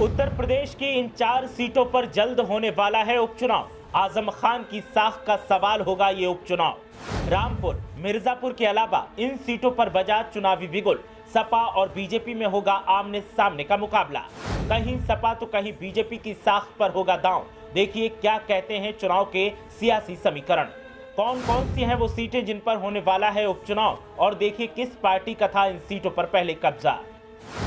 उत्तर प्रदेश की इन 4 सीटों पर जल्द होने वाला है उपचुनाव। आजम खान की साख का सवाल होगा ये उपचुनाव। रामपुर, मिर्जापुर के अलावा इन सीटों पर बजा चुनावी बिगुल। सपा और बीजेपी में होगा आमने सामने का मुकाबला। कहीं सपा तो कहीं बीजेपी की साख पर होगा दांव। देखिए क्या कहते हैं चुनाव के सियासी समीकरण। कौन कौन सी हैं वो सीटें जिन पर होने वाला है उपचुनाव, और देखिए किस पार्टी का था इन सीटों पर पहले कब्जा।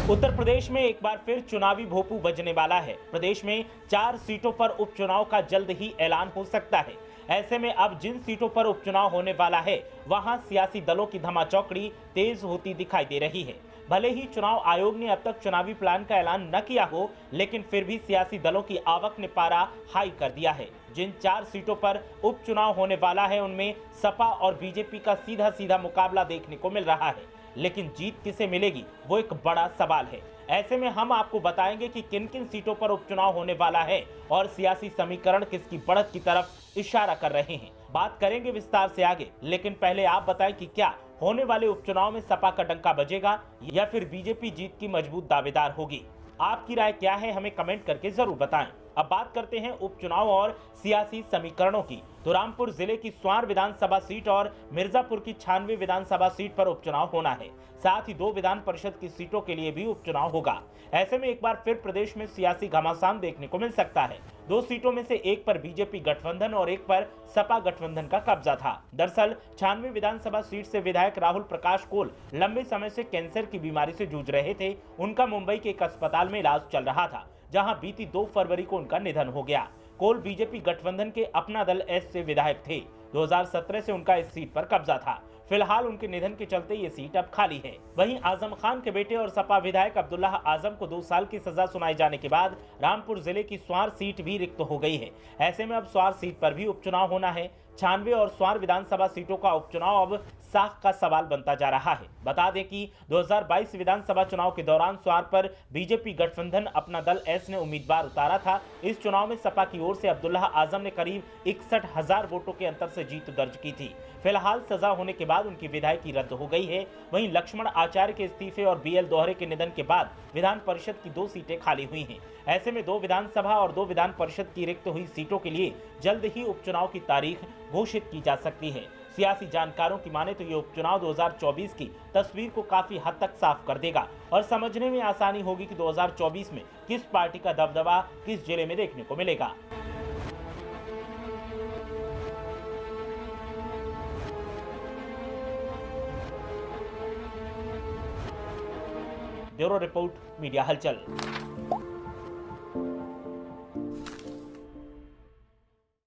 उत्तर प्रदेश में एक बार फिर चुनावी भोपू बजने वाला है। प्रदेश में 4 सीटों पर उपचुनाव का जल्द ही ऐलान हो सकता है। ऐसे में अब जिन सीटों पर उपचुनाव होने वाला है वहां सियासी दलों की धमाचौकड़ी तेज होती दिखाई दे रही है। भले ही चुनाव आयोग ने अब तक चुनावी प्लान का ऐलान न किया हो, लेकिन फिर भी सियासी दलों की आवक ने पारा हाई कर दिया है। जिन 4 सीटों पर उपचुनाव होने वाला है उनमें सपा और बीजेपी का सीधा सीधा मुकाबला देखने को मिल रहा है, लेकिन जीत किसे मिलेगी वो एक बड़ा सवाल है। ऐसे में हम आपको बताएंगे कि किन किन सीटों पर उपचुनाव होने वाला है और सियासी समीकरण किसकी बढ़त की तरफ इशारा कर रहे हैं। बात करेंगे विस्तार से आगे, लेकिन पहले आप बताएं कि क्या होने वाले उपचुनाव में सपा का डंका बजेगा या फिर बीजेपी जीत की मजबूत दावेदार होगी। आपकी राय क्या है, हमें कमेंट करके जरूर बताएं। अब बात करते हैं उपचुनाव और सियासी समीकरणों की। तो रामपुर जिले की स्वार विधानसभा सीट और मिर्जापुर की 96 विधानसभा सीट पर उपचुनाव होना है। साथ ही 2 विधान परिषद की सीटों के लिए भी उपचुनाव होगा। ऐसे में एक बार फिर प्रदेश में सियासी घमासान देखने को मिल सकता है। 2 सीटों में से एक पर बीजेपी गठबंधन और एक पर सपा गठबंधन का कब्जा था। दरअसल 96 विधानसभा सीट से विधायक राहुल प्रकाश कोल लंबे समय से कैंसर की बीमारी से जूझ रहे थे। उनका मुंबई के एक अस्पताल में इलाज चल रहा था, जहां बीती 2 फरवरी को उनका निधन हो गया। कोल बीजेपी गठबंधन के अपना दल एस से विधायक थे। 2017 से उनका इस सीट पर कब्जा था। फिलहाल उनके निधन के चलते ये सीट अब खाली है। वहीं आजम खान के बेटे और सपा विधायक अब्दुल्ला आजम को 2 साल की सजा सुनाए जाने के बाद रामपुर जिले की स्वार सीट भी रिक्त हो गई है। ऐसे में अब स्वार सीट पर भी उपचुनाव होना है। 96 और स्वार विधानसभा सीटों का उपचुनाव अब साख का सवाल बनता जा रहा है। बता दें कि 2022 विधानसभा चुनाव के दौरान स्वार पर बीजेपी गठबंधन अपना दल एस ने उम्मीदवार उतारा था। इस चुनाव में सपा की ओर से अब्दुल्ला आजम ने करीब 61,000 वोटों के अंतर से जीत दर्ज की थी। फिलहाल सजा होने के बाद उनकी विधायकी रद्द हो गई है। वहीं लक्ष्मण आचार्य के इस्तीफे और बीएल दोहरे के निधन के बाद विधान परिषद की 2 सीटें खाली हुई हैं। ऐसे में 2 विधानसभा और 2 विधान परिषद की रिक्त हुई सीटों के लिए जल्द ही उपचुनाव की तारीख घोषित की जा सकती है। सियासी जानकारों की माने तो ये उपचुनाव 2024 की तस्वीर को काफी हद तक साफ कर देगा और समझने में आसानी होगी कि 2024 में किस पार्टी का दबदबा किस जिले में देखने को मिलेगा। ब्यूरो रिपोर्ट, मीडिया हलचल।